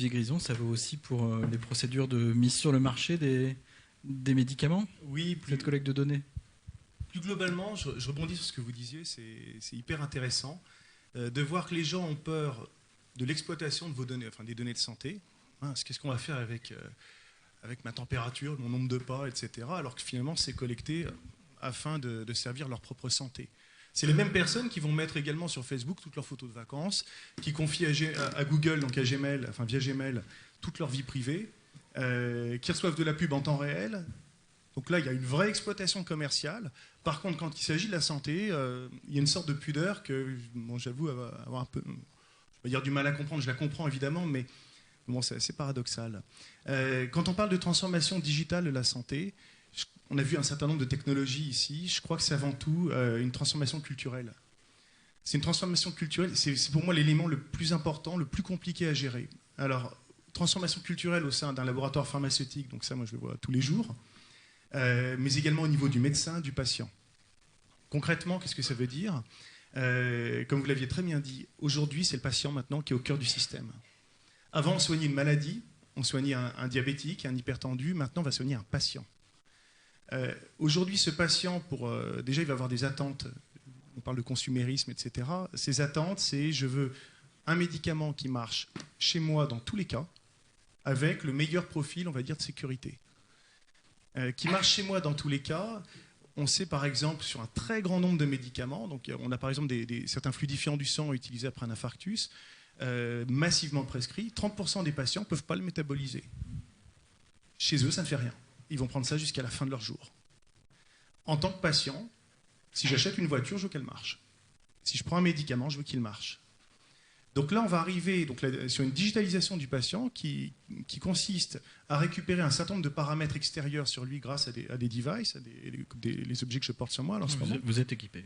Olivier Grison, ça vaut aussi pour les procédures de mise sur le marché des médicaments? Oui, cette collecte de données. Plus globalement, je rebondis sur ce que vous disiez, c'est hyper intéressant de voir que les gens ont peur de l'exploitation de vos données, enfin des données de santé. Qu'est-ce qu'on va faire avec ma température, mon nombre de pas, etc. Alors que finalement, c'est collecté afin de servir leur propre santé. C'est les mêmes personnes qui vont mettre également sur Facebook toutes leurs photos de vacances, qui confient à Google, donc à Gmail, enfin via Gmail, toute leur vie privée, qui reçoivent de la pub en temps réel. Donc là, il y a une vraie exploitation commerciale. Par contre, quand il s'agit de la santé, il y a une sorte de pudeur que, bon, j'avoue avoir un peu, je vais dire du mal à comprendre. Je la comprends évidemment, mais bon, c'est assez paradoxal. Quand on parle de transformation digitale de la santé, on a vu un certain nombre de technologies ici. Je crois que c'est avant tout une transformation culturelle. C'est une transformation culturelle, c'est pour moi l'élément le plus important, le plus compliqué à gérer. Alors, transformation culturelle au sein d'un laboratoire pharmaceutique, donc ça, moi, je le vois tous les jours, mais également au niveau du médecin, du patient. Concrètement, qu'est-ce que ça veut dire? Comme vous l'aviez très bien dit, aujourd'hui, c'est le patient maintenant qui est au cœur du système. Avant, on soignait une maladie, on soignait un diabétique, un hypertendu, maintenant, on va soigner un patient. Aujourd'hui, ce patient, déjà, il va avoir des attentes, on parle de consumérisme, etc. Ces attentes, c'est je veux un médicament qui marche chez moi dans tous les cas, avec le meilleur profil, on va dire, de sécurité. Qui marche chez moi dans tous les cas. On sait par exemple sur un très grand nombre de médicaments, donc on a par exemple certains fluidifiants du sang utilisés après un infarctus, massivement prescrits, 30% des patients ne peuvent pas le métaboliser. Chez eux, ça ne fait rien. Ils vont prendre ça jusqu'à la fin de leur jour. En tant que patient, si j'achète une voiture, je veux qu'elle marche. Si je prends un médicament, je veux qu'il marche. Donc là, on va arriver sur une digitalisation du patient qui consiste à récupérer un certain nombre de paramètres extérieurs sur lui grâce à des devices, les objets que je porte sur moi. En ce moment. Vous êtes équipé.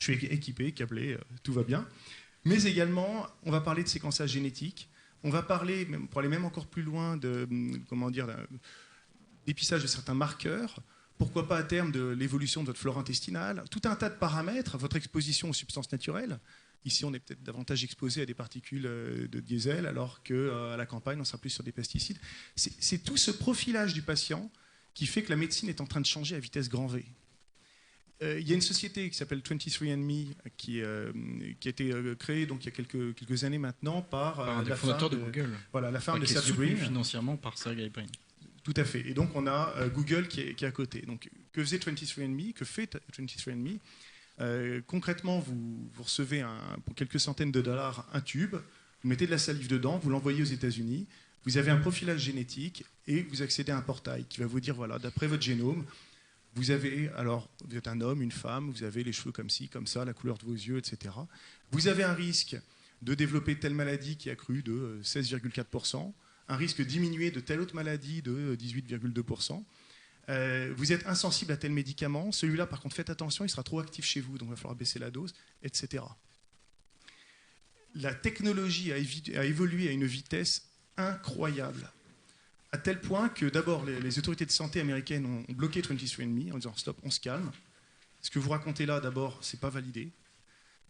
Je suis équipé, câblé, tout va bien. Mais également, on va parler de séquençage génétique. On va parler, pour aller même encore plus loin, d'épisage de certains marqueurs. Pourquoi pas à terme de l'évolution de votre flore intestinale. Tout un tas de paramètres, votre exposition aux substances naturelles. Ici, on est peut-être davantage exposé à des particules de diesel, alors qu'à la campagne, on sera plus sur des pesticides. C'est tout ce profilage du patient qui fait que la médecine est en train de changer à vitesse grand V. Il y a une société qui s'appelle 23andMe qui a été créée donc, il y a quelques années maintenant par un des fondateurs de Google. Voilà, la femme de Sergey Brin. Financièrement par Sergey Brin. Tout à fait. Et donc, on a Google qui est à côté. Donc, que faisait 23andMe? Que fait 23andMe? Concrètement, vous recevez pour quelques centaines de dollars un tube, vous mettez de la salive dedans, vous l'envoyez aux États-Unis, vous avez un profilage génétique et vous accédez à un portail qui va vous dire, voilà, d'après votre génome, vous êtes un homme, une femme, vous avez les cheveux comme ci, comme ça, la couleur de vos yeux, etc. Vous avez un risque de développer telle maladie qui est accru de 16,4%, un risque diminué de telle autre maladie de 18,2%. Vous êtes insensible à tel médicament, celui-là par contre faites attention, il sera trop actif chez vous, donc il va falloir baisser la dose, etc. La technologie a évolué à une vitesse incroyable, à tel point que d'abord les autorités de santé américaines ont bloqué 23andMe en disant stop, on se calme. Ce que vous racontez là d'abord, c'est pas validé.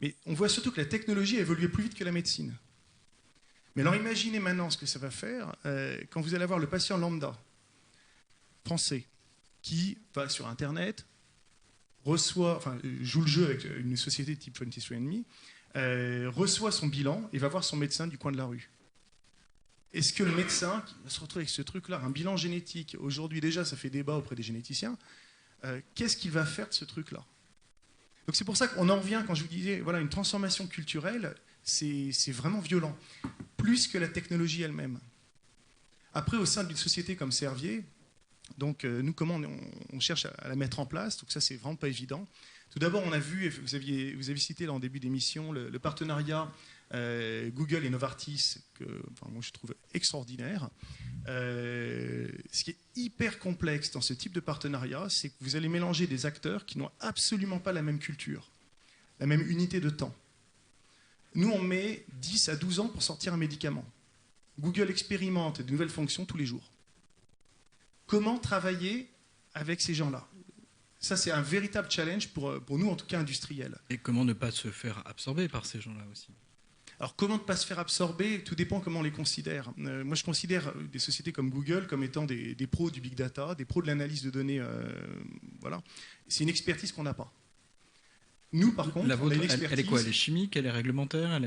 Mais on voit surtout que la technologie a évolué plus vite que la médecine. Mais alors imaginez maintenant ce que ça va faire quand vous allez avoir le patient lambda français qui va sur Internet, joue le jeu avec une société type 23andMe, reçoit son bilan et va voir son médecin du coin de la rue. Est-ce que le médecin qui va se retrouver avec ce truc-là, un bilan génétique, aujourd'hui déjà ça fait débat auprès des généticiens, qu'est-ce qu'il va faire de ce truc-là? Donc c'est pour ça qu'on en revient, quand je vous disais, voilà, une transformation culturelle, c'est vraiment violent, plus que la technologie elle-même. Après, au sein d'une société comme Servier, donc nous, comment on cherche à la mettre en place? Donc ça, c'est vraiment pas évident. Tout d'abord, on a vu, vous avez cité là en début d'émission, le partenariat Google et Novartis, que moi je trouve extraordinaire. Ce qui est hyper complexe dans ce type de partenariat, c'est que vous allez mélanger des acteurs qui n'ont absolument pas la même culture, la même unité de temps. Nous, on met 10 à 12 ans pour sortir un médicament. Google expérimente de nouvelles fonctions tous les jours. Comment travailler avec ces gens-là? Ça, c'est un véritable challenge pour nous, en tout cas industriels. Et comment ne pas se faire absorber par ces gens-là aussi? Alors, comment ne pas se faire absorber? Tout dépend comment on les considère. Moi, je considère des sociétés comme Google comme étant des pros du big data, des pros de l'analyse de données. Voilà. C'est une expertise qu'on n'a pas. Nous, par contre, la vôtre, on a une expertise. elle est quoi? Elle est chimique? Elle est réglementaire?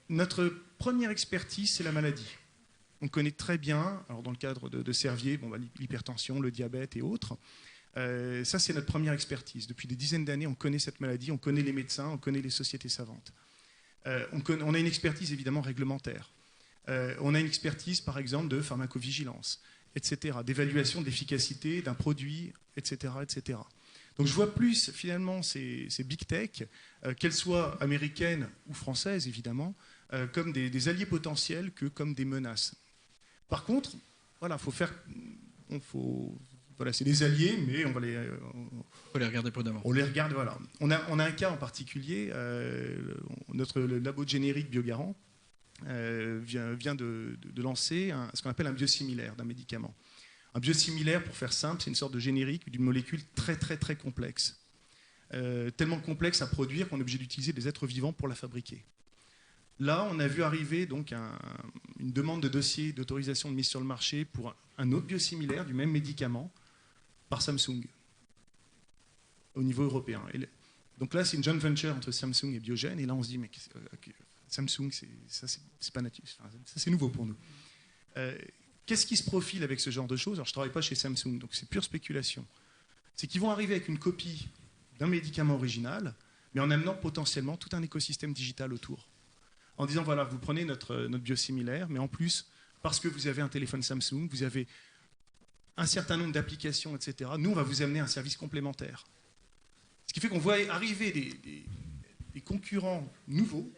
Notre première expertise, c'est la maladie. On connaît très bien, alors dans le cadre de Servier, l'hypertension, le diabète et autres. Ça, c'est notre première expertise. Depuis des dizaines d'années, on connaît cette maladie, on connaît les médecins, on connaît les sociétés savantes. On a une expertise évidemment réglementaire. On a une expertise, par exemple, de pharmacovigilance, etc., d'évaluation de l'efficacité d'un produit, etc., etc. Donc je vois plus, finalement, ces big tech, qu'elles soient américaines ou françaises, évidemment, comme des alliés potentiels que comme des menaces. Par contre, voilà, voilà, c'est des alliés, mais on va faut les regarder prudemment. On les regarde, voilà. On a un cas en particulier, le labo de générique Biogarant vient de lancer ce qu'on appelle un biosimilaire d'un médicament. Un biosimilaire, pour faire simple, c'est une sorte de générique d'une molécule très très très complexe. Tellement complexe à produire qu'on est obligé d'utiliser des êtres vivants pour la fabriquer. Là, on a vu arriver donc une demande de dossier d'autorisation de mise sur le marché pour un autre biosimilaire du même médicament par Samsung au niveau européen. Donc là, c'est une joint venture entre Samsung et Biogen. Et là, on se dit, mais Samsung, c'est pas natif. Enfin, ça, c'est nouveau pour nous. Qu'est-ce qui se profile avec ce genre de choses? Alors, je ne travaille pas chez Samsung, donc c'est pure spéculation. C'est qu'ils vont arriver avec une copie d'un médicament original, mais en amenant potentiellement tout un écosystème digital autour. En disant, voilà, vous prenez notre biosimilaire, mais en plus, parce que vous avez un téléphone Samsung, vous avez un certain nombre d'applications, etc., nous, on va vous amener un service complémentaire. Ce qui fait qu'on voit arriver des concurrents nouveaux,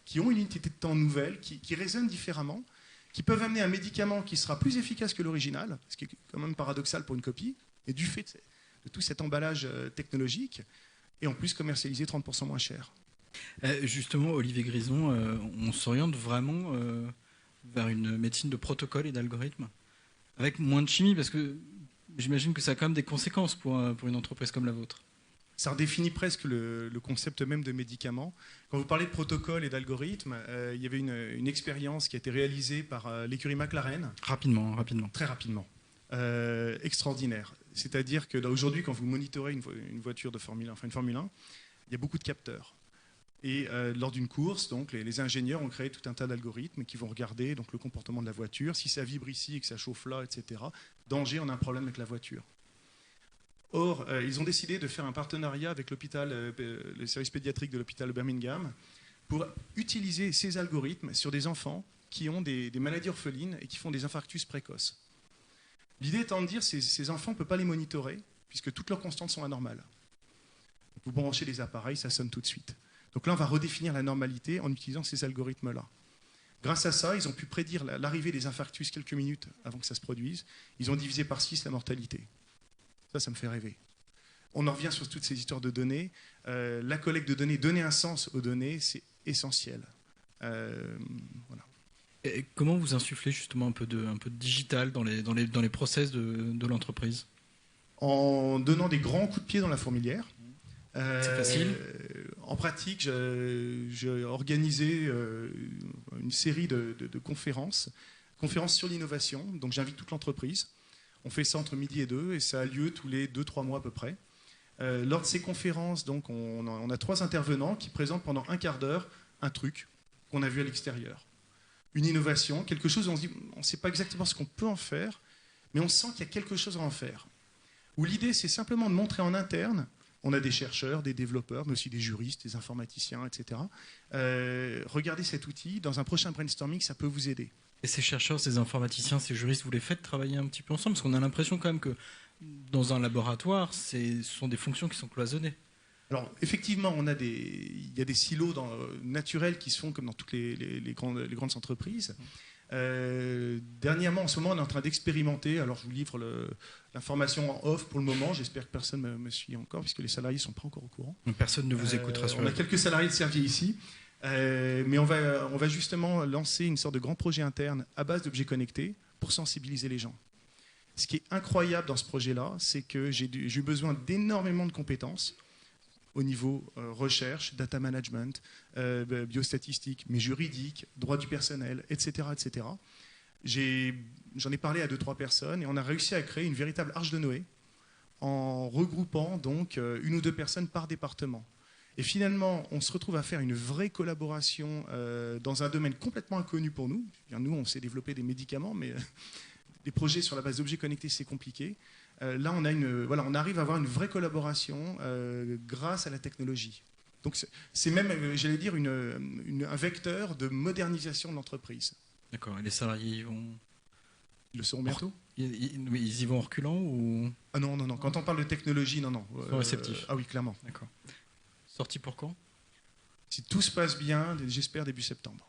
qui ont une unité de temps nouvelle, qui raisonnent différemment, qui peuvent amener un médicament qui sera plus efficace que l'original, ce qui est quand même paradoxal pour une copie, et du fait de tout cet emballage technologique, et en plus commercialisé 30% moins cher. Justement, Olivier Grison, on s'oriente vraiment vers une médecine de protocole et d'algorithme, avec moins de chimie, parce que j'imagine que ça a quand même des conséquences pour une entreprise comme la vôtre. Ça redéfinit presque le concept même de médicament. Quand vous parlez de protocole et d'algorithme, il y avait une expérience qui a été réalisée par l'écurie McLaren. Rapidement. Très rapidement. Extraordinaire. C'est-à-dire que aujourd'hui, quand vous monitorez une voiture de Formule 1, enfin une Formule 1, il y a beaucoup de capteurs. Et lors d'une course, donc, les ingénieurs ont créé tout un tas d'algorithmes qui vont regarder donc, le comportement de la voiture. Si ça vibre ici et que ça chauffe là, etc., danger, on a un problème avec la voiture. Or, ils ont décidé de faire un partenariat avec le service pédiatrique de l'hôpital de Birmingham pour utiliser ces algorithmes sur des enfants qui ont des maladies orphelines et qui font des infarctus précoces. L'idée étant de dire que ces enfants, on ne peut pas les monitorer puisque toutes leurs constantes sont anormales. Vous branchez les appareils, ça sonne tout de suite. Donc là, on va redéfinir la normalité en utilisant ces algorithmes-là. Grâce à ça, ils ont pu prédire l'arrivée des infarctus quelques minutes avant que ça se produise. Ils ont divisé par 6 la mortalité. Ça me fait rêver. On en revient sur toutes ces histoires de données. La collecte de données, donner un sens aux données, c'est essentiel. Voilà. Et comment vous insufflez justement un peu de digital dans les process de l'entreprise? En donnant des grands coups de pied dans la fourmilière. C'est facile. En pratique, j'ai organisé une série de conférences sur l'innovation. Donc j'invite toute l'entreprise. On fait ça entre midi et 2 et ça a lieu tous les 2-3 mois à peu près. Lors de ces conférences, donc, on a 3 intervenants qui présentent pendant un quart d'heure un truc qu'on a vu à l'extérieur. Une innovation, quelque chose où on se dit, on ne sait pas exactement ce qu'on peut en faire, mais on sent qu'il y a quelque chose à en faire. Où l'idée, c'est simplement de montrer en interne, on a des chercheurs, des développeurs, mais aussi des juristes, des informaticiens, etc. Regardez cet outil, dans un prochain brainstorming, ça peut vous aider. Et ces chercheurs, ces informaticiens, ces juristes, vous les faites travailler un petit peu ensemble? Parce qu'on a l'impression quand même que dans un laboratoire, ce sont des fonctions qui sont cloisonnées. Alors, effectivement, il y a des silos naturels qui se font comme dans toutes les grandes entreprises. Dernièrement, en ce moment, on est en train d'expérimenter. Alors, je vous livre l'information en off pour le moment. J'espère que personne ne me suit encore, puisque les salariés ne sont pas encore au courant. Personne ne vous écoutera sur On a quelques salariés de Servier ici. Mais on va justement lancer une sorte de grand projet interne à base d'objets connectés pour sensibiliser les gens. Ce qui est incroyable dans ce projet-là, c'est que j'ai eu besoin d'énormément de compétences. au niveau recherche, data management, biostatistique, mais juridique, droit du personnel, etc. etc. J'en ai parlé à 2-3 personnes et on a réussi à créer une véritable arche de Noé en regroupant donc 1 ou 2 personnes par département. Et finalement, on se retrouve à faire une vraie collaboration dans un domaine complètement inconnu pour nous. Nous, on s'est développé des médicaments, mais des projets sur la base d'objets connectés, c'est compliqué. Là, on arrive à avoir une vraie collaboration grâce à la technologie. Donc, c'est même, j'allais dire, un vecteur de modernisation de l'entreprise. D'accord. Et les salariés, Ils le seront bientôt ? Ils y vont en reculant ou... Ah non, non, non. Quand on parle de technologie, non. Ils sont réceptifs. Ah oui, clairement. D'accord. Sorti pour quand ? Si tout se passe bien, j'espère début septembre.